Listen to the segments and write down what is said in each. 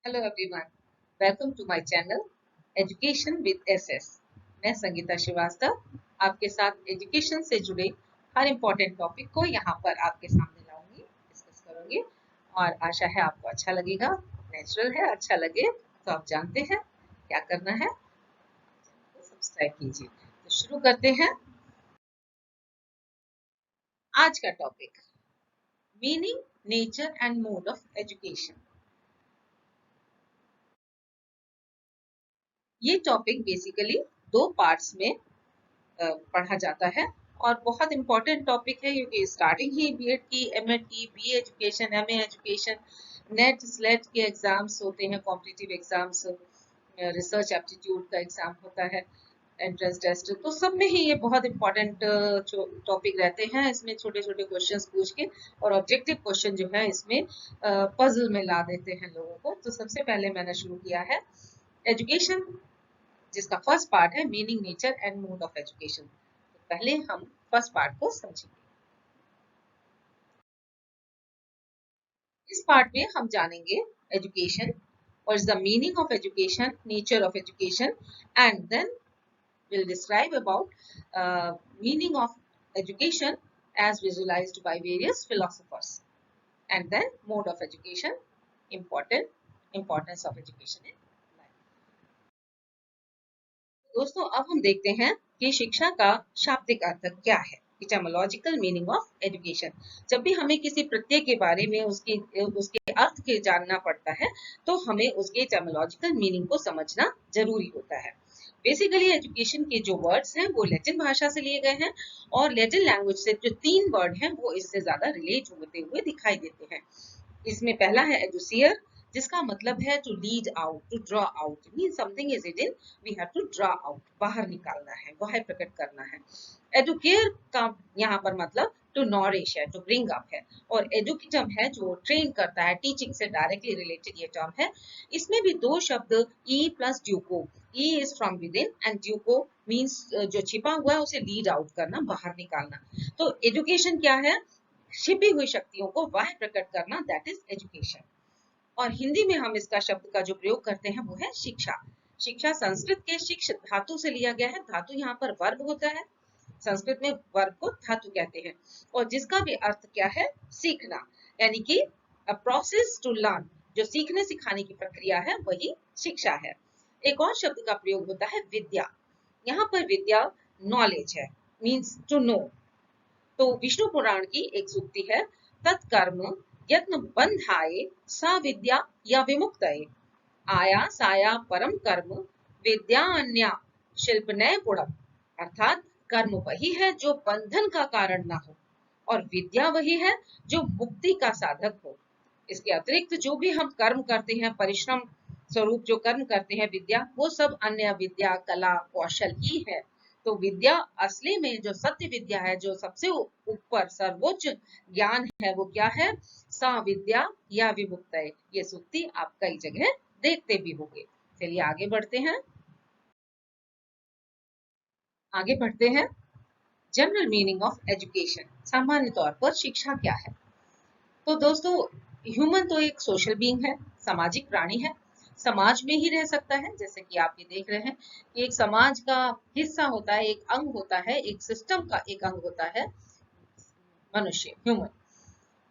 Hello everyone, welcome to my channel education with SS. मैं संगीता श्रीवास्तव आपके साथ एजुकेशन से जुड़े हर इम्पोर्टेंट टॉपिक को यहाँ पर आपके सामने लाऊंगी, डिस्कस करूंगी और आशा है आपको अच्छा लगेगा। नेचुरल है, अच्छा लगे तो आप जानते हैं क्या करना है, तो सब्सक्राइब कीजिए। तो शुरू करते हैं आज का topic, meaning, nature and mode of education. ये टॉपिक बेसिकली दो पार्ट्स में पढ़ा जाता है और बहुत इंपॉर्टेंट टॉपिक है क्योंकि स्टार्टिंग ही बीएड की, एमएड की, BA education, MA education, NET SLET के एग्जाम्स होते हैं, कॉम्पिटिटिव एग्जाम्स, रिसर्च एप्टीट्यूड का एग्जाम होता है, एंट्रेंस टेस्ट, तो सब में ही ये बहुत इंपॉर्टेंट टॉपिक रहते हैं। इसमें छोटे छोटे क्वेश्चंस पूछ के और ऑब्जेक्टिव क्वेश्चन जो है इसमें पजल में ला देते हैं लोगों को। तो सबसे पहले मैंने शुरू किया है एजुकेशन, जिसका फर्स्ट पार्ट है meaning, nature and mode of education. तो पहले हम फर्स्ट पार्ट को समझेंगे। इस पार्ट में हम जानेंगे education, what is the meaning of education, nature of education, and then we'll describe about meaning of education as visualized by various philosophers, and then mode of education, importance of education in life. दोस्तों, अब हम देखते हैं कि शिक्षा का शाब्दिक अर्थ क्या है, इटैमोलॉजिकल मीनिंग ऑफ एजुकेशन। जब भी हमें किसी प्रत्यय के बारे में उसके अर्थ के जानना पड़ता है तो हमें उसके इटैमोलॉजिकल मीनिंग को समझना जरूरी होता है। बेसिकली एजुकेशन के जो वर्ड्स हैं वो लैटिन भाषा से लिए गए हैं और लैटिन लैंग्वेज से जो तीन वर्ड हैं वो इससे ज्यादा रिलेट होते हुए दिखाई देते हैं। इसमें पहला है एडुसियर, जिसका मतलब है to lead out, to draw out, mean something is hidden, we have to draw out, बाहर निकालना है, बाहर प्रकट करना है। एडुकेयर का यहाँ पर मतलब टू नॉरिश है, टू ब्रिंग अप है, और एजुकेटम है जो ट्रेन करता है, टीचिंग से डायरेक्टली रिलेटेड ये टर्म है। इसमें भी दो शब्द ई प्लस ड्यूको, e is from within and ड्यूको मीन्स जो छिपा हुआ है उसे लीड आउट करना, बाहर निकालना। तो एजुकेशन क्या है? छिपी हुई शक्तियों को बाहर प्रकट करना, दैट इज एजुकेशन। और हिंदी में हम इसका शब्द का जो प्रयोग करते हैं वो है शिक्षा। शिक्षा संस्कृत के शिक्ष धातु से लिया गया है। धातु यहाँ पर वर्ब होता है, संस्कृत में वर्ब को धातु कहते हैं, और जिसका भी अर्थ क्या है? सीखना, यानी कि अ प्रोसेस टू लर्न, जो सीखने सिखाने की प्रक्रिया है वही शिक्षा है। एक और शब्द का प्रयोग होता है विद्या। यहाँ पर विद्या नॉलेज है, मीन्स टू नो। तो विष्णु पुराण की एक सूक्ति है, तत्कर्म यत्न बंधाए सा विद्या या विमुक्तये, आया साया परम कर्म विद्या अन्या शिल्प नय गुणम। अर्थात कर्म वही है जो बंधन का कारण ना हो और विद्या वही है जो मुक्ति का साधक हो। इसके अतिरिक्त जो भी हम कर्म करते हैं, परिश्रम स्वरूप जो कर्म करते हैं विद्या, वो सब अन्य विद्या, कला, कौशल ही है। तो विद्या असली में जो सत्य विद्या है, जो सबसे ऊपर सर्वोच्च ज्ञान है, वो क्या है? सा विद्या या विमुक्त है। ये सूक्ति आप कई जगह देखते भी होंगे। चलिए आगे बढ़ते हैं। आगे बढ़ते हैं। जनरल मीनिंग ऑफ एजुकेशन, सामान्य तौर पर शिक्षा क्या है? तो दोस्तों, ह्यूमन तो एक सोशल बीइंग है, सामाजिक प्राणी है, समाज में ही रह सकता है। जैसे कि आप ये देख रहे हैं कि एक समाज का हिस्सा होता है, एक अंग होता है, एक सिस्टम का एक अंग होता है मनुष्य, ह्यूमन।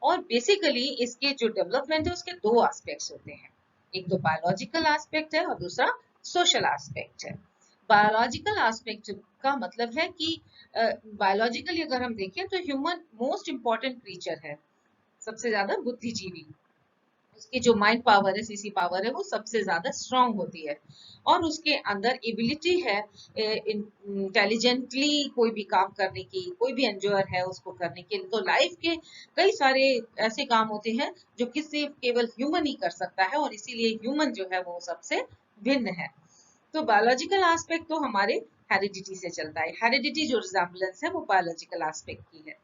और बेसिकली इसके जो डेवलपमेंट है उसके दो एस्पेक्ट्स होते हैं, एक तो बायोलॉजिकल एस्पेक्ट है और दूसरा सोशल एस्पेक्ट है। बायोलॉजिकल एस्पेक्ट का मतलब है कि बायोलॉजिकली अगर हम देखें तो ह्यूमन मोस्ट इंपॉर्टेंट क्रीचर है, सबसे ज्यादा बुद्धिजीवी। उसकी जो माइंड पावर है, सीसी पावर है, वो सबसे ज्यादा स्ट्रांग होती है और उसके अंदर एबिलिटी है इंटेलिजेंटली कोई भी काम करने की, कोई भी एंजॉयर है उसको करने के। तो लाइफ के कई सारे ऐसे काम होते हैं जो किसी केवल ह्यूमन ही कर सकता है और इसीलिए ह्यूमन जो है वो सबसे भिन्न है। तो बायोलॉजिकल एस्पेक्ट तो हमारे हेरिडिटी से चलता है, हेरिडिटी जो रिजेम्बलेंस है वो बायोलॉजिकल एस्पेक्ट की है।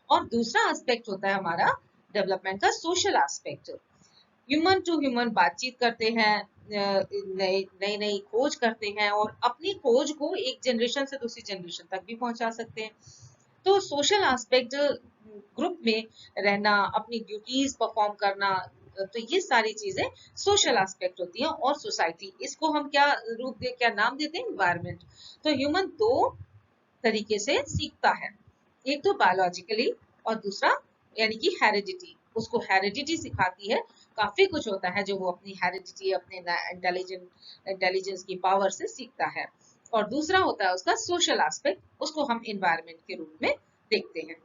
और दूसरा एस्पेक्ट होता है हमारा डेवलपमेंट का social aspect. Human to human बातचीत करते हैं, नई नई खोज करते हैं और अपनी खोज को एक जनरेशन से दूसरी जनरेशन तक भी पहुंचा सकते हैं। तो सोशल एस्पेक्ट, ग्रुप में रहना, अपनी ड्यूटीज परफॉर्म करना, तो ये सारी चीजें सोशल एस्पेक्ट होती हैं। और सोसाइटी, इसको हम क्या क्या नाम देते हैं? एनवायरमेंट। तो ह्यूमन दो तरीके से सीखता है, एक तो बायोलॉजिकली और दूसरा यानी कि हेरिडिटी। उसको हेरिडिटी सिखाती है, काफी कुछ होता है जो वो अपनी हेरिडिटी, अपने इंटेलिजेंस की पावर से सीखता है। और दूसरा होता है उसका सोशल एस्पेक्ट, उसको हम एनवायरमेंट के रूप में देखते हैं।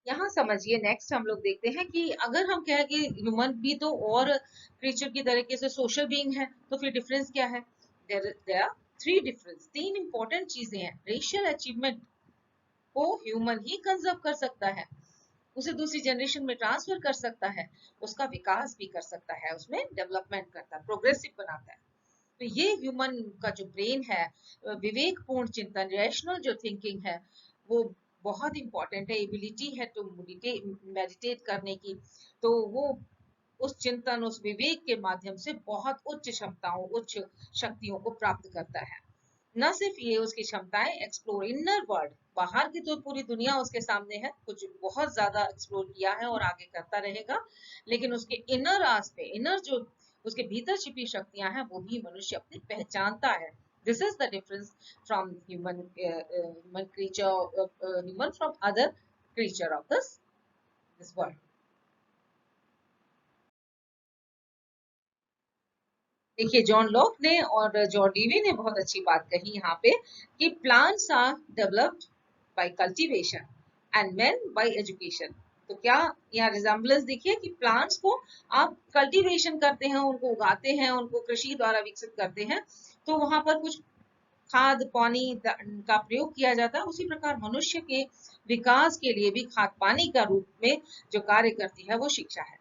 यहाँ समझिए, नेक्स्ट हम लोग देखते हैं कि अगर हम कहें कि ह्यूमन भी तो और क्रीचर की तरीके से सोशल बीइंग है, तो फिर डिफरेंस क्या है? देयर आर थ्री डिफरेंस, तीन इंपॉर्टेंट चीजें हैं। रेशियल अचीवमेंट को ह्यूमन ही कंजर्व कर सकता है, उसे दूसरी जनरेशन में ट्रांसफर कर सकता है, उसका विकास भी कर सकता है, उसमें डेवलपमेंट करता है, प्रोग्रेसिव बनाता है। तो ये ह्यूमन का जो ब्रेन है, विवेकपूर्ण चिंतन, रैशनल जो थिंकिंग है, वो बहुत इंपॉर्टेंट है। एबिलिटी है टू मेडिटेट करने की, तो वो उस चिंतन, उस विवेक के माध्यम से बहुत उच्च क्षमताओं, उच्च शक्तियों को प्राप्त करता है। न सिर्फ ये, उसकी क्षमताएं एक्सप्लोर इनर वर्ल्ड, बाहर की तो पूरी दुनिया उसके सामने है, कुछ बहुत ज्यादा एक्सप्लोर किया है और आगे करता रहेगा, लेकिन उसके इनर आस्पेक्ट, इनर जो उसके भीतर छिपी शक्तियां हैं, वो भी मनुष्य अपनी पहचानता है। This is the difference from human creature, human from other creature of this world. देखिए, जॉन लॉक ने और जॉन डीवी ने बहुत अच्छी बात कही यहाँ पे कि plants are developed by cultivation and man by education. तो क्या यहाँ रिजेम्बलेंस देखिए कि प्लांट्स को आप कल्टीवेशन करते हैं, उनको उगाते हैं, उनको कृषि द्वारा विकसित करते हैं, तो वहां पर कुछ खाद पानी का प्रयोग किया जाता है। उसी प्रकार मनुष्य के विकास के लिए भी खाद पानी का रूप में जो कार्य करती है वो शिक्षा है।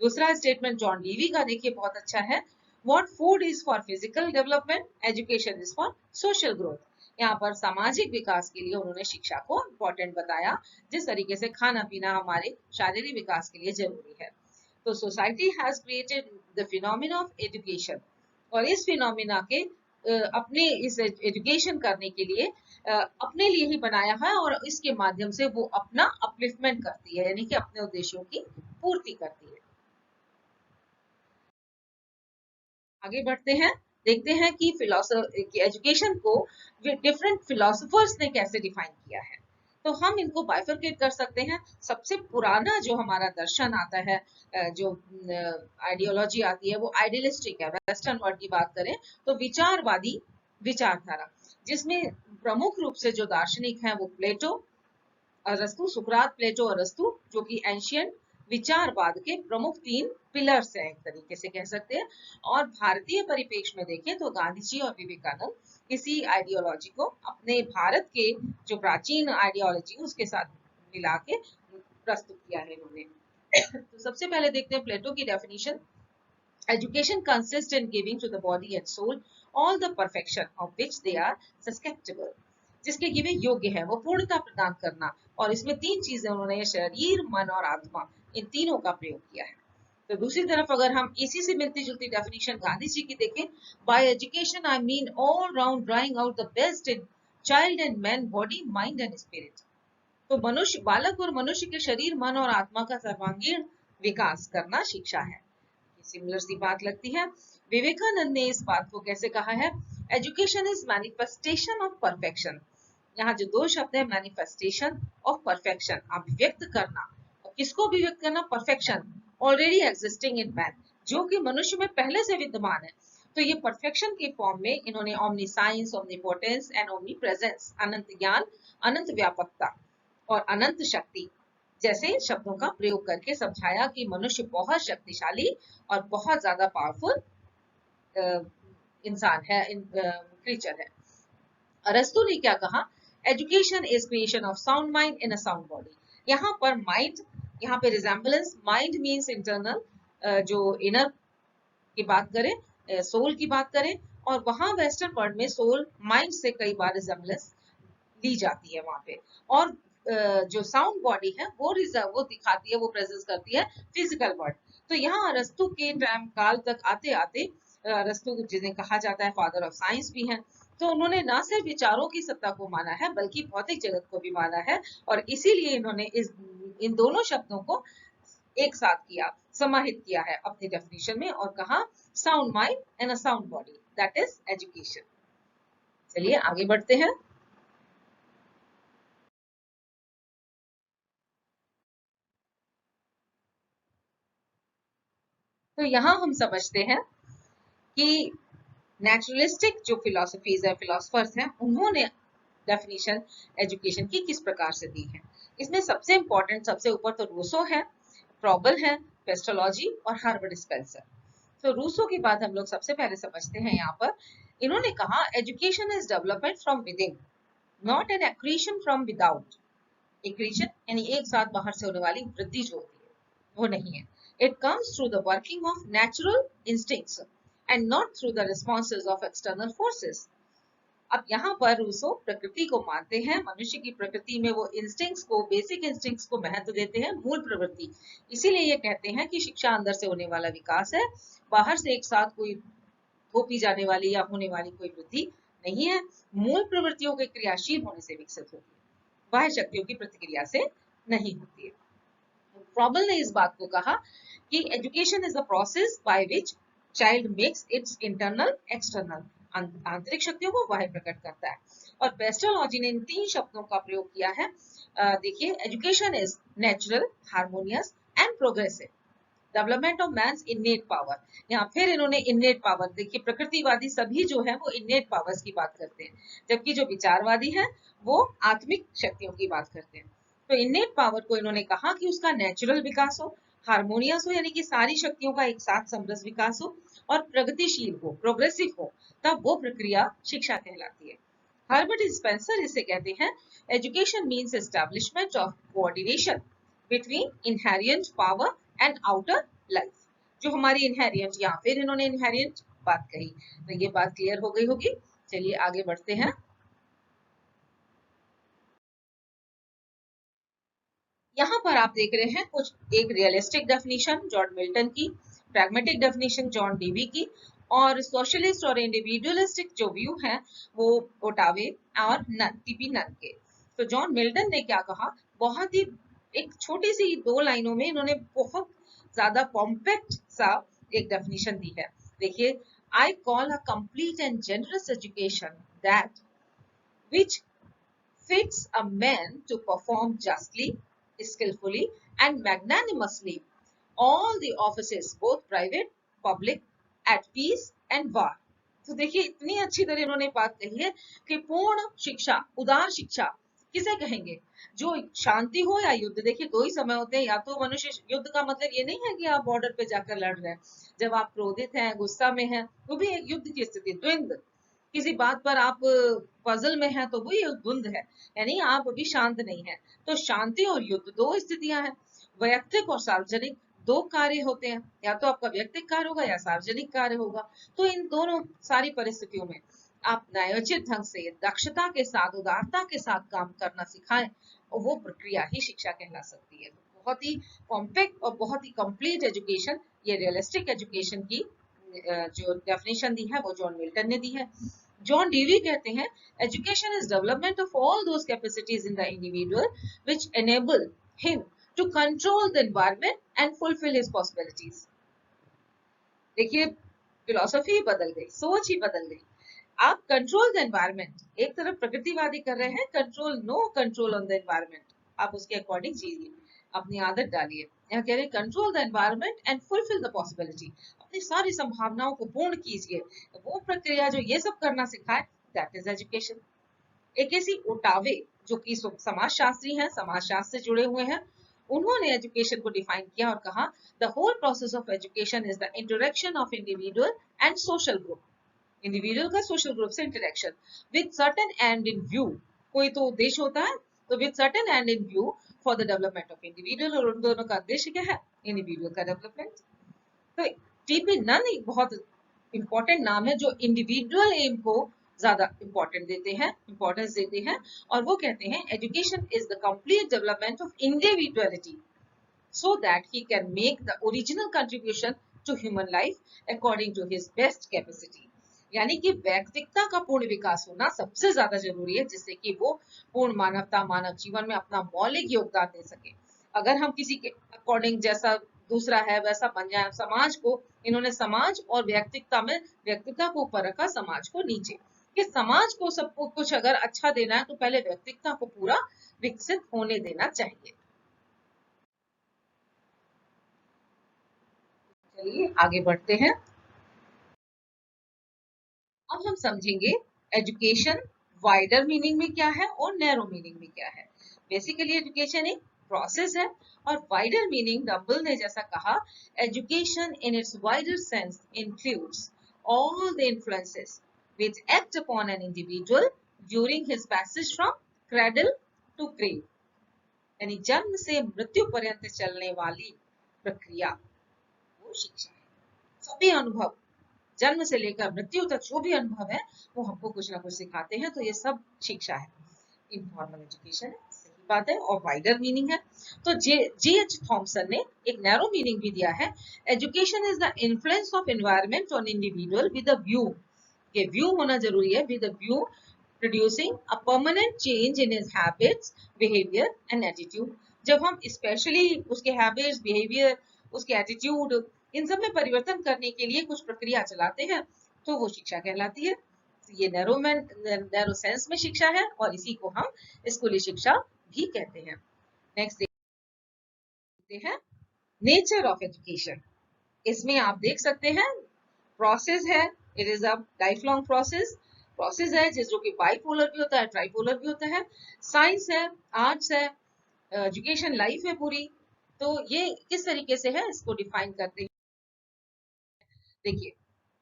दूसरा स्टेटमेंट जॉन डीवी का देखिए बहुत अच्छा है, what food is for physical development, education is for social growth. यहाँ पर सामाजिक विकास के लिए उन्होंने शिक्षा को इम्पोर्टेंट बताया, जिस तरीके से खाना पीना हमारे शारीरिक विकास के लिए जरूरी है। तो society has created the phenomena of education, और इस फिनोमिना के अपने इस एजुकेशन करने के लिए अपने लिए ही बनाया है, और इसके माध्यम से वो अपना अपलिफ्टमेंट करती है, यानी कि अपने उद्देश्यों की पूर्ति करती है। आगे बढ़ते हैं, देखते हैं कि एजुकेशन को डिफरेंट फिलोसोफर्स ने कैसे डिफाइन किया है। तो हम इनको बाइफरकेट कर सकते हैं। सबसे पुराना जो हमारा दर्शन आता है, जो आइडियोलॉजी आती है, वो आइडियलिस्टिक है। वेस्टर्न वर्ल्ड की बात करें तो विचारवादी विचारधारा, जिसमें प्रमुख रूप से जो दार्शनिक हैं वो प्लेटो, अरस्तु, सुकरात, प्लेटो, अरस्तु, जो कि एंशियंट विचारवाद के प्रमुख तीन पिलर्स हैं, एक तरीके से कह सकते हैं। और भारतीय परिपेक्ष में देखें तो गांधी जी और विवेकानंद इसी आइडियोलॉजी को अपने भारत के जो प्राचीन आइडियोलॉजी उसके साथ मिला के प्रस्तुत किया है इन्होंने। तो सबसे पहले देखते हैं प्लेटो की definition. Education consists in giving to the body and soul all the perfection of which they are susceptible. जिसके लिए वे योग्य है, वो पूर्णता प्रदान करना। और इसमें तीन चीजें उन्होंने, शरीर, मन और आत्मा, इन तीनों का प्रयोग किया है। तो दूसरी तरफ अगर हम इसी से मिलती जुलती डेफिनेशन गांधी जी की देखें, bye education I mean all round drawing out the best in child and man, body, mind and spirit. तो मनुष्य, बालक और मनुष्य के शरीर, मन और आत्मा का सर्वांगीण विकास करना शिक्षा है। सिमिलर सी बात लगती है। विवेकानंद ने इस बात को कैसे कहा है, education is manifestation of perfection. यहाँ जो दो शब्द है, मैनिफेस्टेशन ऑफ परफेक्शन, अभिव्यक्त करना। और किसको अभिव्यक्त करना? Perfection already existing in man, जो कि मनुष्य में पहले से विद्यमान है। तो ये परफेक्शन के फॉर्म में इन्होंने omniscience, omnipotence and omnipresence, अनंत ज्ञान, अनंत व्यापकता और अनंत शक्ति जैसे शब्दों का प्रयोग करके समझाया कि मनुष्य बहुत शक्तिशाली और बहुत ज्यादा पावरफुल इंसान है, क्रीचर है। अरस्तु ने क्या कहा, education is creation of sound mind in a sound body. यहाँ पर माइंड, यहाँ पे रिजेम्बलेंस, माइंड मीन्स इंटरनल, जो इनर की बात करें, सोल की बात करें, और वहां वेस्टर्न वर्ल्ड में सोल माइंड से कई बार रिजेम्बलेंस दी जाती है वहां पे। और जो साउंड बॉडी है वो दिखाती है, वो प्रेजेंस करती है फिजिकल वर्ल्ड। तो यहाँ अरस्तु के टाइम काल तक आते आते, अरस्तु जिन्हें कहा जाता है फादर ऑफ साइंस भी हैं, तो उन्होंने ना सिर्फ विचारों की सत्ता को माना है बल्कि भौतिक जगत को भी माना है, और इसीलिए इन्होंने इन दोनों शब्दों को एक साथ किया, समाहित किया है अपनी डेफिनेशन में, और कहा sound mind and a sound body, that is education. चलिए आगे बढ़ते हैं। तो यहाँ हम समझते हैं कि नेचुरलिस्टिक जो फिलोसफीज है, फिलोसफर्स हैं, उन्होंने डेफिनेशन एजुकेशन की किस प्रकार से दी है। इसमें सबसे इंपॉर्टेंट, सबसे ऊपर तो रूसो है, प्रॉबल है, पेस्टोलॉजी और हार्वर्ड स्पेंसर। तो रूसो की बात हम लोग सबसे पहले समझते हैं यहाँ पर। इन्होंने कहा education is development from with in, not an accretion from without. Accretion यानी एक साथ बाहर से होने वाली वृद्धि जो होती है वो नहीं है। It comes through the working of natural instincts and not through the responses of external forces. अब यहाँ पर रूसो प्रकृति को मानते हैं, मनुष्य की प्रकृति में वो इंस्टिंक्ट्स को, बेसिक इंस्टिंक्ट्स को महत्व देते हैं, मूल प्रवृत्ति। इसीलिए ये कहते हैं कि शिक्षा अंदर से होने वाला विकास है, बाहर से एक साथ कोई थोपी जाने वाली या होने वाली कोई वृद्धि नहीं है। मूल प्रवृत्तियों के क्रियाशील होने से विकसित होती है, बाह्य शक्तियों की प्रतिक्रिया से नहीं होती है। प्रॉबल ने इस बात को कहा कि education is the process by which child makes it's internal external, आंतरिक शक्तियों को बाहर प्रकट करता है। और पेस्टोलॉजी ने इन तीन शब्दों का प्रयोग किया है। देखिए, education is natural, harmonious and progressive development of man's innate power. यहाँ फिर इन्होंने इननेट पावर, देखिए प्रकृतिवादी सभी जो है वो इननेट पावर्स की बात करते हैं, जबकि जो विचारवादी है वो आत्मिक शक्तियों की बात करते हैं। तो इननेट पावर को इन्होंने कहा कि उसका नेचुरल विकास हो, हार्मोनियस हो यानी कि सारी शक्तियों का एक साथ समरस विकास हो, और प्रगतिशील हो, प्रोग्रेसिव हो, तब वो प्रक्रिया शिक्षा कहलाती है। हर्बर्ट स्पेंसर इसे कहते हैं education means establishment of coordination between inherent power and outer life. जो हमारी इनहेरिएंट, या फिर इन्होंने इनहेरिएंट बात कही, तो ये बात क्लियर हो गई होगी। चलिए आगे बढ़ते हैं। यहाँ पर आप देख रहे हैं कुछ, एक रियलिस्टिक डेफिनेशन जॉन मिल्टन की, प्रैग्मेटिक डेफिनेशन जॉन डेवी की, और सोशलिस्ट और इंडिविजुअलिस्टिक जो व्यू है वो ओटावे और टीपी नन के। तो जॉन मिल्टन ने क्या कहा, बहुत ही एक छोटी सी दो लाइनों में इन्होंने बहुत ज्यादा कॉम्पैक्ट सा एक डेफिनेशन दी है। देखिए, I call a complete and generous education that which fits a man to perform justly, skillfully, and magnanimously all the offices, both private, public, at peace and war. तो देखिए, इतनी अच्छी तरह इन्होंने बात कही है कि पूर्ण शिक्षा, उदार शिक्षा किसे कहेंगे, जो शांति हो या युद्ध। देखिए, दो ही समय होते हैं, या तो मनुष्य, युद्ध का मतलब ये नहीं है कि आप बॉर्डर पे जाकर लड़ रहे हैं, जब आप क्रोधित हैं, गुस्सा में हैं, वो भी एक युद्ध की स्थिति, द्वंद्व। किसी बात पर आप पजल में हैं तो वो ये द्वंद है, यानी आप अभी शांत नहीं है। तो शांति और युद्ध दो स्थितियां हैं। वैयक्तिक और सार्वजनिक दो कार्य होते हैं, या तो आपका व्यक्तिक कार्य होगा या सार्वजनिक कार्य होगा। तो इन दोनों सारी परिस्थितियों में आप न्यायोचित ढंग से, दक्षता के साथ, उदारता के साथ काम करना सिखाएं, और वो प्रक्रिया ही शिक्षा कहला सकती है। बहुत ही कॉम्पैक्ट और बहुत ही कंप्लीट एजुकेशन, ये रियलिस्टिक एजुकेशन की जो डेफिनेशन दी है वो जॉन मिल्टन ने दी है। जॉन डेवी कहते हैं education is development of all those capacities in the individual which enable him to control the environment and fulfil his possibilities. देखिए, फिलॉसफी ही बदल गई, सोच ही बदल गई। आप कंट्रोल द एनवायरनमेंट, एक तरफ प्रकृतिवादी कर रहे हैं control, no control on the environment, आप उसके अकॉर्डिंग जीजिए, अपनी आदत डालिए। यहाँ कह रहे control the environment and fulfil the possibility, अपनी सारी संभावनाओं को पूर्ण कीजिए। वो प्रक्रिया जो ये सब करना सिखाए, दैट इज एजुकेशन। एक ऐसी ओटावे जो कि समाजशास्त्री हैं, समाजशास्त्र से जुड़े हुए हैं, उन्होंने एजुकेशन को डिफाइन किया और कहा the whole process of education is the interaction of individual and social group, individual का सोशल ग्रुप से interaction with certain end in view, कोई तो उद्देश्य होता है, तो with certain end in view for the development of individual, और उन दोनों का उद्देश्य क्या है, इंडिविजुअल का डेवलपमेंट। तो टीपी नन एक बहुत इंपॉर्टेंट नाम है जो इंडिविजुअल एम को ज्यादा इंपॉर्टेंस देते हैं, और वो कहते हैं education is the complete development of individuality so that he can make the original contribution to human life according to his best capacity. यानी कि व्यक्तित्व का पूर्ण विकास होना सबसे ज्यादा जरूरी है, जिससे कि वो पूर्ण मानवता मानव जीवन में अपना मौलिक योगदान दे सके। अगर हम किसी के अकॉर्डिंग जैसा दूसरा है वैसा बन जाए, समाज को इन्होंने समाज और व्यक्तित्व को ऊपर रखा, समाज को नीचे, कि समाज को सब कुछ अगर अच्छा देना है तो पहले व्यक्तित्व को पूरा विकसित होने देना चाहिए। चलिए आगे बढ़ते हैं। अब हम समझेंगे एजुकेशन वाइडर मीनिंग में क्या है और नैरो मीनिंग में क्या है। बेसिकली एजुकेशन एक प्रोसेस है, और वाइडर मीनिंग डम्बल ने जैसा कहा, education in its wider sense includes all the influences which act upon an individual during his passage from cradle to grave, यानी जन्म से मृत्यु पर्यंत चलने वाली प्रक्रिया, वो शिक्षा है। सभी अनुभव जन्म से लेकर मृत्यु तक जो भी अनुभव है वो हमको कुछ ना कुछ सिखाते हैं, तो ये सब शिक्षा है, इनफॉर्मल एजुकेशन है। सही बात है। और वाइडर मीनिंग है तो जे एच थॉमसन ने एक नैरो मीनिंग भी दिया है, education is the influence of environment on individual with a view, के व्यू होना जरूरी है, with a view producing a permanent change in his habits, behavior and attitude। जब हम स्पेशली उसके हैबिट्स, बिहेवियर, उसके एटीट्यूड, इन सब में परिवर्तन करने के लिए कुछ प्रक्रिया चलाते हैं तो वो शिक्षा कहलाती है। ये नैरो सेंस में शिक्षा है और इसी को हम स्कूली शिक्षा भी कहते हैं। नेक्स्ट देखते हैं नेचर ऑफ एजुकेशन। इसमें आप देख सकते हैं प्रोसेस है, it is a life long process है जो कि बाइपोलर भी होता है, ट्राइपोलर भी होता है। साइंस है, आर्ट्स है, एजुकेशन लाइफ है पूरी। तो ये किस तरीके से है इसको डिफाइन करते हैं। देखिए,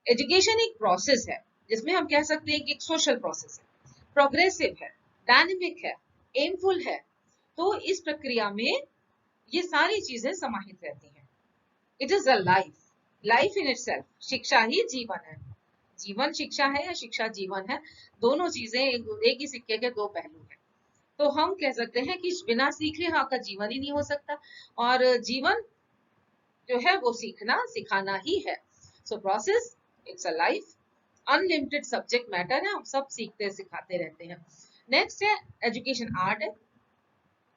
एजुकेशन एक प्रोसेस है जिसमें हम कह सकते हैं कि एक सोशल प्रोसेस है, प्रोग्रेसिव है, डायनेमिक है, एमफुल है। तो इस प्रक्रिया में ये सारी चीजें समाहित रहती हैं। It is a life in itself, शिक्षा ही जीवन है। जीवन शिक्षा है या शिक्षा जीवन है, दोनों चीजें एक ही सिक्के के दो पहलू हैं। तो हम कह सकते हैं कि बिना सीखे आपका जीवन ही नहीं हो सकता, और जीवन जो है वो सीखना सिखाना ही है। So process, it's a life, unlimited subject matter है, हम सब सीखते सिखाते रहते हैं। नेक्स्ट है एजुकेशन आर्ट है।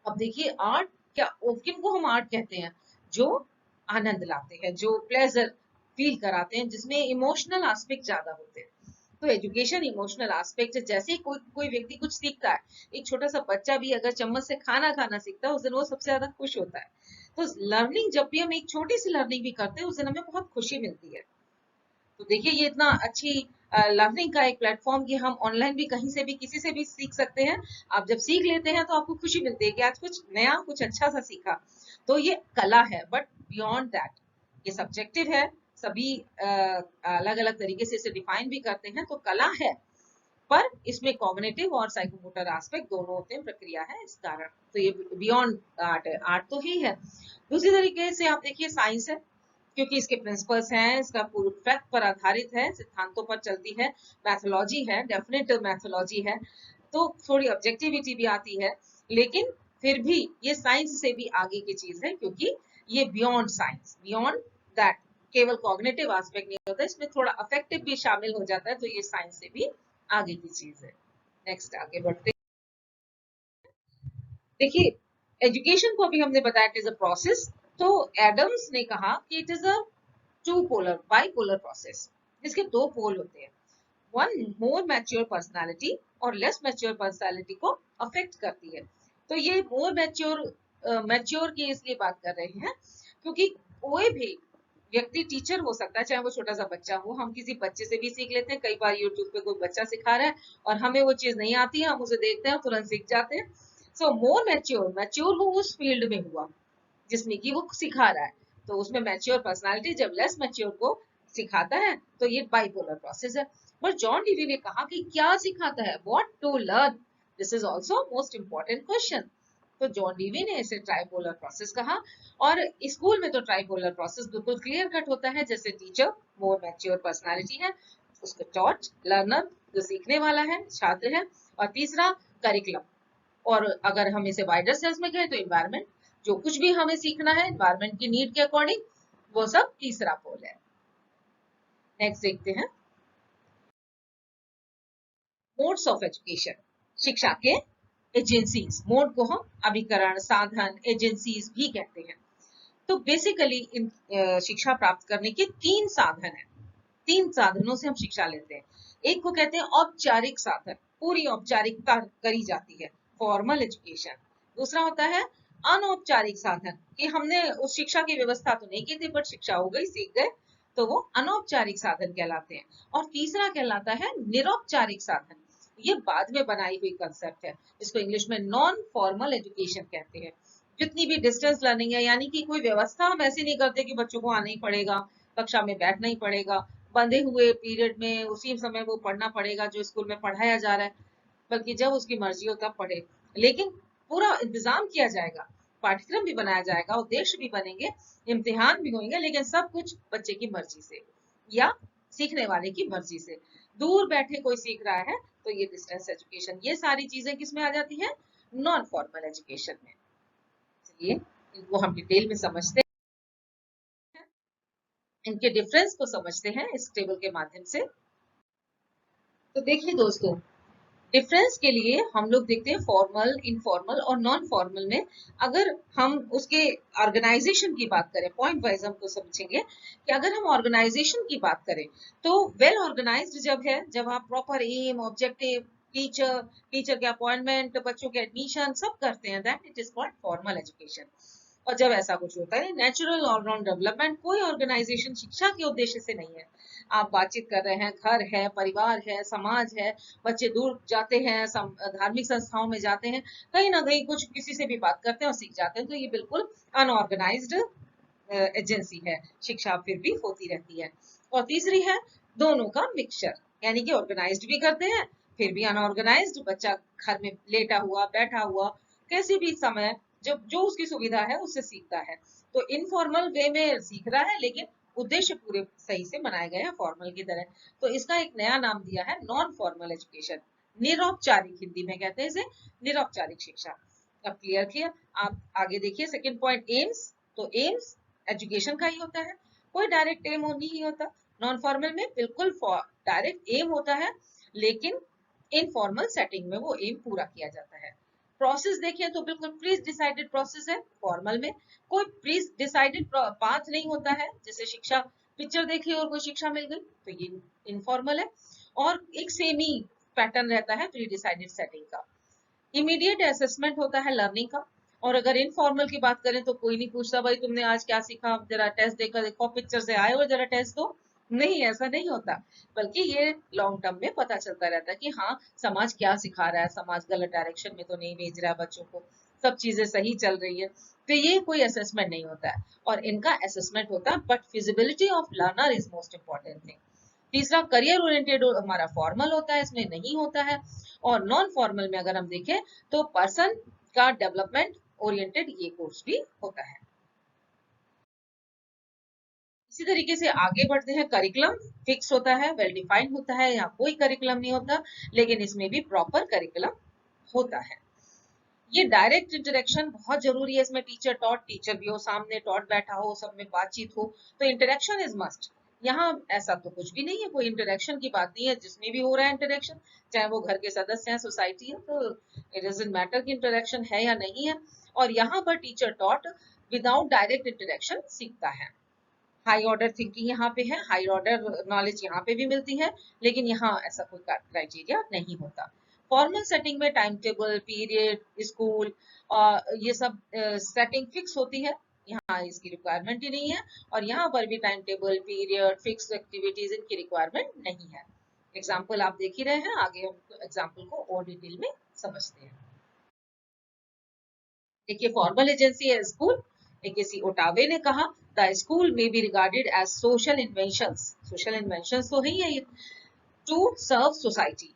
अब देखिए आर्ट क्या, किनको हम आर्ट कहते हैं, जो आनंद लाते हैं, जो प्लेजर फील कराते हैं, जिसमें इमोशनल एस्पेक्ट ज्यादा होते हैं। तो एजुकेशन इमोशनल एस्पेक्ट है। जैसे ही कोई व्यक्ति कुछ सीखता है, एक छोटा सा बच्चा भी अगर चम्मच से खाना खाना सीखता है उस दिन वो सबसे ज्यादा खुश होता है। तो लर्निंग, जब भी हम एक छोटी सी लर्निंग भी करते हैं उस दिन हमें बहुत खुशी मिलती है। तो देखिए ये इतना अच्छी लर्निंग का एक प्लेटफॉर्म कि हम ऑनलाइन भी कहीं से भी किसी से भी सीख सकते हैं। आप जब सीख लेते हैं तो आपको खुशी मिलती है कि आज कुछ नया कुछ अच्छा सा सीखा। तो ये कला है, बट बियॉन्ड दैट ये सब्जेक्टिव है। सभी अलग अलग तरीके से इसे डिफाइन भी करते हैं, तो कला है, पर इसमें कॉग्निटिव और साइकोमोटर एस्पेक्ट दोनों होते हैं, प्रक्रिया है इस कारण। तो ये बियॉन्ड आर्ट है, आर्ट तो ही है। दूसरी तरीके से आप देखिए साइंस है, क्योंकि इसके प्रिंसिपल्स हैं, इसका पूरा फैक्ट पर आधारित है, सिद्धांतों पर चलती है। मैथोलॉजी है, डेफिनेट मैथोलॉजी है, तो थोड़ी ऑब्जेक्टिविटी भी आती है, लेकिन फिर भी ये साइंस से भी आगे की चीज है, क्योंकि ये बियॉन्ड साइंस, बियॉन्ड दैट केवल कॉग्निटिव एस्पेक्ट नहीं होता, इसमें थोड़ा अफेक्टिव भी शामिल हो जाता है, तो ये साइंस से भी आगे की चीज है। नेक्स्ट आगे बढ़ते, देखिए एजुकेशन को अभी हमने बताया इट इज अ प्रोसेस। तो एडम्स ने कहा कि it is a two polar bipolar process, जिसके दो पोल होते हैं। वन मोर मैच्योर पर्सनालिटी और लेस मैच्योर पर्सनालिटी को अफेक्ट करती है। तो ये मोर मैच्योर की इसलिए बात कर रहे हैं क्योंकि कोई भी व्यक्ति टीचर हो सकता है, चाहे वो छोटा सा बच्चा हो। हम किसी बच्चे से भी सीख लेते हैं, कई बार यूट्यूब पे कोई बच्चा सिखा रहा है और हमें वो चीज नहीं आती है, हम उसे देखते हैं और तुरंत सीख जाते हैं। सो मोर मैच्योर वो उस फील्ड में हुआ जिसमें कि वो सिखा रहा है, तो उसमें मैच्योर पर्सनालिटी जब लेस मैच्योर को सिखाता है तो ये बाइपोलर प्रोसेस है। पर जॉन डीवी ने कहा कि क्या सिखाता है, what to learn, this is also most important question. तो जॉन डीवी ने इसे ट्राइपोलर प्रोसेस कहा। और स्कूल में तो ट्राइपोलर प्रोसेस बिल्कुल क्लियर कट होता है, जैसे टीचर मोर मैच्योर पर्सनालिटी है, उसको टॉट लर्नर जो सीखने वाला है छात्र है, और तीसरा करिकुलम। और अगर हम इसे वाइडर सेंस में कहें तो एनवायरनमेंट, जो कुछ भी हमें सीखना है एनवायरनमेंट की नीड के अकॉर्डिंग, वो सब तीसरा पोल है। नेक्स्ट देखते हैं मोड्स ऑफ एजुकेशन, शिक्षा के एजेंसीज, मोड को हम अभिकरण, साधन, एजेंसीज भी कहते हैं। तो बेसिकली इन शिक्षा प्राप्त करने के तीन साधन हैं। तीन साधनों से हम शिक्षा लेते हैं। एक को कहते हैं औपचारिक साधन, पूरी औपचारिकता करी जाती है, फॉर्मल एजुकेशन। दूसरा होता है अनौपचारिक साधन, कि हमने उस शिक्षा की व्यवस्था तो नहीं की थी बट शिक्षा हो गई, सीख गए, तो वो अनौपचारिक साधन कहलाते हैं। और तीसरा कहलाता है निरौपचारिक साधन। ये बाद में बनाई हुई कंसेप्ट है, इसको इंग्लिश में नॉन फॉर्मल एजुकेशन कहते हैं। जितनी भी डिस्टेंस लर्निंग है, यानी कि कोई व्यवस्था हम ऐसी नहीं करते कि बच्चों को आना ही पड़ेगा, कक्षा में बैठना ही पड़ेगा, बंधे हुए पीरियड में उसी समय वो पढ़ना पड़ेगा जो स्कूल में पढ़ाया जा रहा है, बल्कि जब उसकी मर्जी हो तब पढ़े। लेकिन पूरा इंतजाम किया जाएगा, पाठ्यक्रम भी बनाया जाएगा, उद्देश्य भी बनेंगे, इम्तिहान भी होंगे, लेकिन सब कुछ बच्चे की मर्जी से या सीखने वाले की मर्जी से। दूर बैठे कोई सीख रहा है तो ये डिस्टेंस एजुकेशन। ये सारी चीजें किसमें आ जाती है? नॉन फॉर्मल एजुकेशन में। चलिए इनको हम डिटेल में समझते हैं, इनके डिफरेंस को समझते हैं इस टेबल के माध्यम से। तो देखिए दोस्तों, डिफरेंस के लिए हम लोग देखते हैं फॉर्मल, इनफॉर्मल और नॉन फॉर्मल में। अगर हम उसके ऑर्गेनाइजेशन की बात करें, पॉइंट वाइज हमको समझेंगे कि अगर हम ऑर्गेनाइजेशन की बात करें तो वेल ऑर्गेनाइज्ड जब है, जब आप प्रॉपर एम, ऑब्जेक्टिव, टीचर के अपॉइंटमेंट, बच्चों के एडमिशन सब करते हैं, that it is called formal education. और जब ऐसा कुछ होता है नेचुरल ऑलराउंड डेवलपमेंट, कोई ऑर्गेनाइजेशन शिक्षा के उद्देश्य से नहीं है, आप बातचीत कर रहे हैं, घर है, परिवार है, समाज है, बच्चे दूर जाते हैं, धार्मिक संस्थाओं में जाते हैं, कहीं ना कहीं कुछ किसी से भी बात करते हैं और सीख जाते हैं, तो ये बिल्कुल अनऑर्गेनाइज्ड एजेंसी है, शिक्षा फिर भी होती रहती है। और तीसरी है दोनों का मिक्सचर, यानी कि ऑर्गेनाइज्ड भी करते हैं फिर भी अनऑर्गेनाइज्ड, बच्चा घर में लेटा हुआ, बैठा हुआ, कैसे भी समय जब जो उसकी सुविधा है उससे सीखता है। तो इनफॉर्मल वे में सीख रहा है लेकिन उद्देश्य पूरे सही से बनाए गए हैं फॉर्मल की तरह। तो इसका एक नया नाम दिया है नॉन फॉर्मल एजुकेशन, निरौपचारिक, हिंदी में कहते हैं इसे निरौपचारिक शिक्षा। अब क्लियर किया। आप आगे देखिए सेकंड पॉइंट, एम्स। तो एम्स एजुकेशन का ही होता है, कोई डायरेक्ट एम नहीं होता। नॉन फॉर्मल में बिल्कुल डायरेक्ट एम होता है, लेकिन इनफॉर्मल सेटिंग में वो एम पूरा किया जाता है। प्रोसेस देखें तो बिल्कुल प्री डिसाइडेड प्रोसेस है, फॉर्मल में कोई प्री डिसाइडेड पाथ नहीं होता है, जैसे शिक्षा पिक्चर देखी और कोई शिक्षा मिल गई, तो ये इनफॉर्मल है। और एक सेमी पैटर्न रहता है प्री डिसाइडेड सेटिंग का। इमीडिएट असेसमेंट होता है लर्निंग का। और अगर इनफॉर्मल की बात करें तो कोई नहीं पूछता भाई तुमने आज क्या सीखा, जरा टेस्ट देकर देखो, पिक्चर से आए हो जरा टेस्ट दो, नहीं, ऐसा नहीं होता। बल्कि ये लॉन्ग टर्म में पता चलता रहता है कि हाँ समाज क्या सिखा रहा है, समाज गलत डायरेक्शन में तो नहीं भेज रहा है बच्चों को, सब चीजें सही चल रही है। तो ये कोई असेसमेंट नहीं होता है, और इनका असेसमेंट होता है, but feasibility of learner is most important thing. तीसरा करियर ओरिएंटेड हमारा फॉर्मल होता है, इसमें नहीं होता है। और नॉन फॉर्मल में अगर हम देखें तो पर्सन का डेवलपमेंट ओरिएंटेड ये कोर्स भी होता है। इसी तरीके से आगे बढ़ते हैं। करिकुलम फिक्स होता है, वेल डिफाइंड होता है, यहाँ कोई करिकुलम नहीं होता, लेकिन इसमें भी प्रॉपर करिकुलम होता है। ये डायरेक्ट इंटरेक्शन बहुत जरूरी है इसमें, टीचर टॉट, टीचर भी हो सामने, टॉट बैठा हो, सब में बातचीत हो, तो इंटरेक्शन इज मस्ट। यहाँ ऐसा तो कुछ भी नहीं है, कोई इंटरेक्शन की बात नहीं है, जिसमें भी हो रहा है इंटरेक्शन, चाहे वो घर के सदस्य हैं, सोसाइटी है, तो इट डजंट मैटर कि इंटरेक्शन है या नहीं है। और यहाँ पर teacher taught without direct interaction सीखता है। हाई ऑर्डर थिंकिंग यहाँ पे है, हाई ऑर्डर नॉलेज यहाँ पे भी मिलती है, लेकिन यहाँ ऐसा कोई क्राइटेरिया नहीं होता। फॉर्मल सेटिंग में टाइम टेबल, पीरियड, स्कूल, ये सब सेटिंग फिक्स होती है, यहाँ इसकी रिक्वायरमेंट ही नहीं है। और यहाँ पर भी time table, period, fix activities, इनकी रिक्वायरमेंट नहीं है। एग्जाम्पल आप देख ही रहे हैं, आगे हम एग्जाम्पल को और डिटेल में समझते हैं। देखिए फॉर्मल एजेंसी है स्कूल। किसी ओटावे ने कहा the school may be regarded as social inventions, social inventions तो है ही, to serve society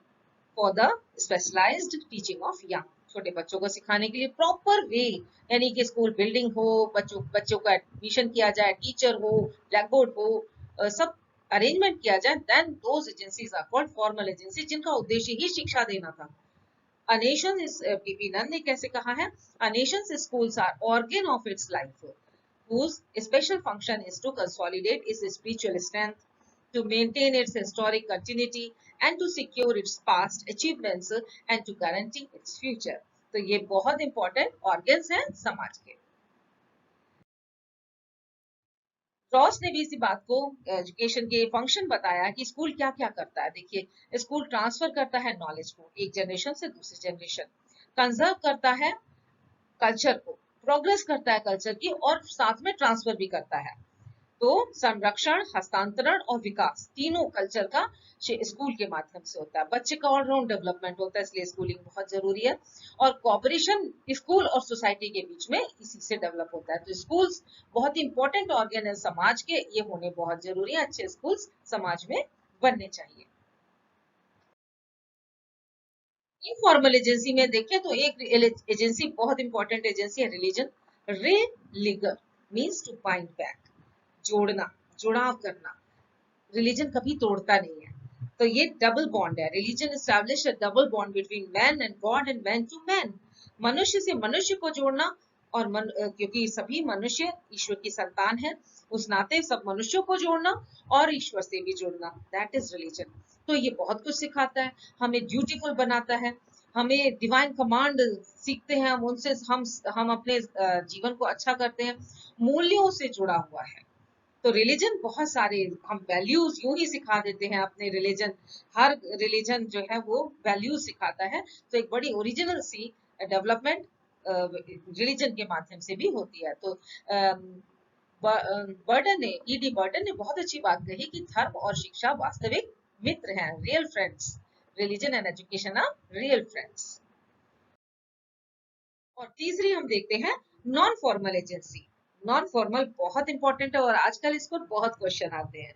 for the specialised teaching of young, छोटे बच्चों को सिखाने के लिए प्रॉपर वे, यानी कि स्कूल बिल्डिंग हो, बच्चों का एडमिशन किया जाए, टीचर हो, ब्लैक बोर्ड हो, सब अरेंजमेंट किया जाए, then those agencies are called formal agency, जिनका उद्देश्य ही शिक्षा देना था। A nation is PP Nand ने कैसे कहा है, a nation's schools are organ of its life whose special function is to consolidate its spiritual strength, to maintain its historic continuity and to secure its past achievements and to guarantee its future. तो ये बहुत important organs हैं समाज के। Ross ने भी इसी बात को एजुकेशन के फंक्शन बताया कि स्कूल क्या क्या करता है। देखिए, स्कूल ट्रांसफर करता है नॉलेज को एक जनरेशन से दूसरी जनरेशन, कंजर्व करता है कल्चर को, प्रोग्रेस करता है कल्चर की, और साथ में ट्रांसफर भी करता है। तो संरक्षण, हस्तांतरण और विकास तीनों कल्चर का स्कूल के माध्यम से होता है। बच्चे का ऑलराउंड डेवलपमेंट होता है, इसलिए स्कूलिंग बहुत जरूरी है। और कोऑपरेशन स्कूल और सोसाइटी के बीच में इसी से डेवलप होता है। तो स्कूल्स बहुत ही इंपॉर्टेंट ऑर्गन है समाज के, ये होने बहुत जरूरी है। अच्छे स्कूल्स समाज में बनने चाहिए। इनफॉर्मल एजेंसी में देखें तो एक एजेंसी बहुत इंपॉर्टेंट एजेंसी है रिलीजन। रिलीगर मीन्स टू बाइंड बैक, जोड़ना, जुड़ाव करना। रिलीजन कभी तोड़ता नहीं है। तो ये डबल बॉन्ड है। Religion establish a double bond between man and God and man to man. मनुष्य से मनुष्य को जोड़ना, और क्योंकि सभी मनुष्य ईश्वर की संतान है, उस नाते सब मनुष्यों को जोड़ना और ईश्वर से भी जोड़ना, दैट इज रिलीजन। तो ये बहुत कुछ सिखाता है, हमें ड्यूटीफुल बनाता है, हमें डिवाइन कमांड सीखते हैं, हम उनसे हम अपने जीवन को अच्छा करते हैं, मूल्यों से जुड़ा हुआ है। तो रिलीजन बहुत सारे, हम वैल्यूज यूं ही सिखा देते हैं अपने रिलीजन, हर रिलीजन जो है वो वैल्यूज सिखाता है। तो एक बड़ी ओरिजिनल सी डेवलपमेंट रिलीजन के माध्यम से भी होती है। तो बर्टन ने, ईडी बर्टन ने बहुत अच्छी बात कही कि धर्म और शिक्षा वास्तविक मित्र हैं, real friends. Religion and education are real friends. और तीसरी हम देखते हैं non formal agency. Non formal बहुत इंपॉर्टेंट है और आजकल इस पर बहुत क्वेश्चन आते हैं।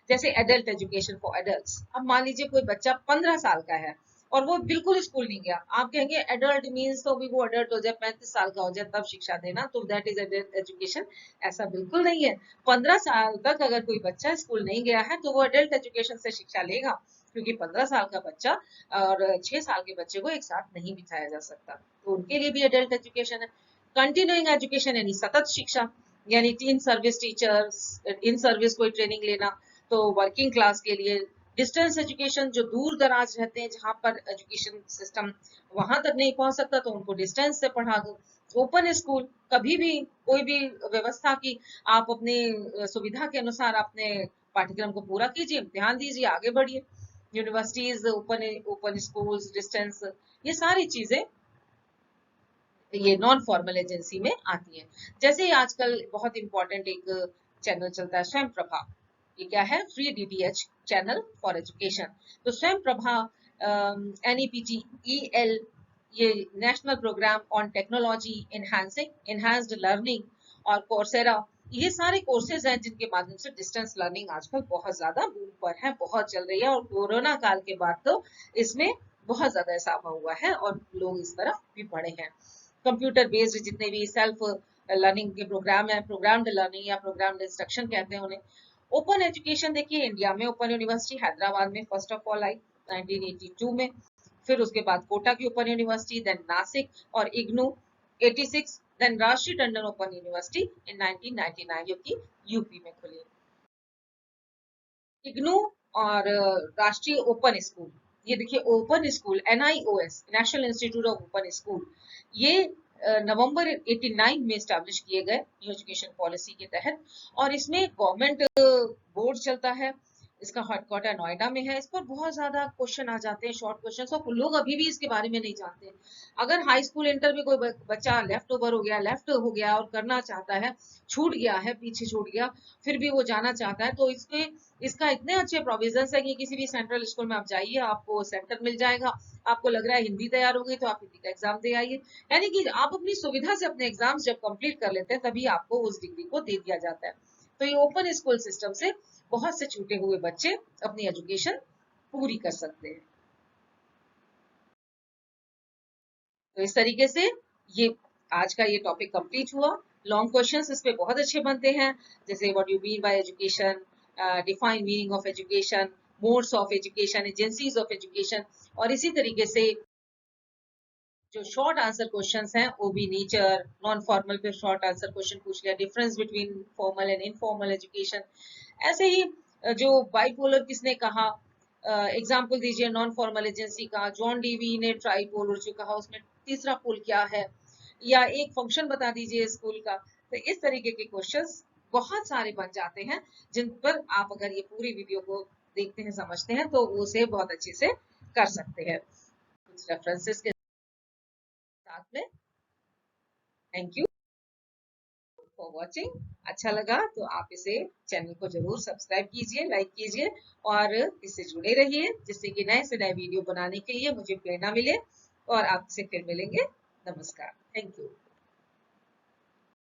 जैसे एडल्ट एजुकेशन फॉर एडल्ट्स। अब मान लीजिए कोई बच्चा 15 साल का है और वो बिल्कुल स्कूल नहीं गया। आप कहेंगे एडल्ट मीन्स तो भी वो एडल्ट हो जाए, 35 साल का हो जाए तब शिक्षा देना, तो दैट इज एडल्ट एजुकेशन। ऐसा बिल्कुल नहीं है। 15 साल तक अगर कोई बच्चा स्कूल नहीं गया है तो वो एडल्ट एजुकेशन से शिक्षा लेगा, क्योंकि 15 साल का बच्चा और 6 साल के बच्चे को एक साथ नहीं बिठाया जा सकता। तो उनके लिए भी एडल्ट एजुकेशन है। कंटिन्यूइंग एजुकेशन यानी सतत शिक्षा, यानी in service teachers, in service कोई ट्रेनिंग लेना। तो वर्किंग क्लास के लिए डिस्टेंस एजुकेशन, जो दूर दराज रहते हैं जहां पर एजुकेशन सिस्टम वहां तक नहीं पहुंच सकता, तो उनको डिस्टेंस से पढ़ा दो। ओपन स्कूल, कभी भी कोई भी व्यवस्था की, आप अपने सुविधा के अनुसार अपने पाठ्यक्रम को पूरा कीजिए, इम्तिहान दीजिए, आगे बढ़िए। Universities, open open schools, distance, ये सारी चीजें ये नॉन फॉर्मल एजेंसी में आती है। जैसे आजकल बहुत इंपॉर्टेंट एक चैनल चलता है स्वयं प्रभा। ये क्या है? Free DTH channel for education. तो स्वयं प्रभा, एनईपीटी, ईएल, ये national programme on technology enhancing enhanced learning, और कोर्सेरा, ये सारे कोर्सेज हैं जिनके माध्यम से डिस्टेंस लर्निंग आजकल बहुत ज्यादा बूम पर है, बहुत चल रही है। और कोरोना काल के बाद तो इसमें बहुत ज्यादा इजाफा हुआ है और लोग इस तरफ भी बढ़े हैं। कंप्यूटर बेस्ड जितने भी सेल्फ लर्निंग के प्रोग्राम है, प्रोग्राम्ड लर्निंग या प्रोग्राम्ड इंस्ट्रक्शन कहते हैं उन्हें। ओपन एजुकेशन देखिए, इंडिया में ओपन यूनिवर्सिटी हैदराबाद में फर्स्ट ऑफ ऑल आई 1982 में। फिर उसके बाद कोटा की ओपन यूनिवर्सिटी, देन नासिक और इग्नू 86, देन राष्ट्रीय टंडन ओपन यूनिवर्सिटी इन 1999 जो कि यूपी में खुली। इग्नू और राष्ट्रीय ओपन स्कूल, ये देखिए open school, NIOS, national institute of open school, ये नवंबर 89 में स्टैब्लिश किए गए न्यू एजुकेशन पॉलिसी के तहत। और इसमें गवर्नमेंट बोर्ड चलता है, इसका हेडक्वार्टर नोएडा में है। इस पर बहुत ज्यादा क्वेश्चन आ जाते हैं, शॉर्ट क्वेश्चन, और लोग अभी भी इसके बारे में नहीं जानते। अगर हाई स्कूल इंटर में कोई बच्चा लेफ्ट ओवर हो गया, लेफ्ट हो गया और करना चाहता है, छूट गया है, पीछे छूट गया, फिर भी वो जाना चाहता है, तो इसके इसका इतने अच्छे प्रोविजंस है कि किसी भी सेंट्रल स्कूल में आप जाइए, आपको सेंटर मिल जाएगा। आपको लग रहा है हिंदी तैयार हो गई तो आप हिंदी का एग्जाम दे आइए। यानी कि आप अपनी सुविधा से अपने एग्जाम्स जब कंप्लीट कर लेते हैं तभी आपको उस डिग्री को दे दिया जाता है। तो ये ओपन स्कूल सिस्टम से बहुत से छूटे हुए बच्चे अपनी एजुकेशन पूरी कर सकते हैं। तो इस तरीके से ये आज का ये टॉपिक कंप्लीट हुआ। लॉन्ग क्वेश्चंस इस पे बहुत अच्छे बनते हैं, जैसे what you mean by education, define meaning of education, modes of education, agencies of education. और इसी तरीके से जो शॉर्ट आंसर क्वेश्चंस हैं, ओबी नेचर, नॉन फॉर्मल पे शॉर्ट आंसर क्वेश्चन पूछ लिया, difference between formal and informal education. ऐसे ही जो बाइपोलर किसने कहा, एग्जाम्पल दीजिए नॉन फॉर्मल एजेंसी का, जॉन डीवी ने ट्राई पोल और चुका हाउस में तीसरा पोल क्या है, या एक फंक्शन बता दीजिए स्कूल का। तो इस तरीके के क्वेश्चंस बहुत सारे बन जाते हैं, जिन पर आप अगर ये पूरी वीडियो को देखते हैं, समझते हैं, तो उसे बहुत अच्छे से कर सकते हैं कुछ रेफरेंसेस के साथ में। Thank you for watching. अच्छा लगा तो आप इसे चैनल को जरूर सब्सक्राइब कीजिए, लाइक कीजिए और इससे जुड़े रहिए, जिससे कि नए से नए वीडियो बनाने के लिए मुझे प्रेरणा मिले। और आपसे फिर मिलेंगे। नमस्कार। Thank you.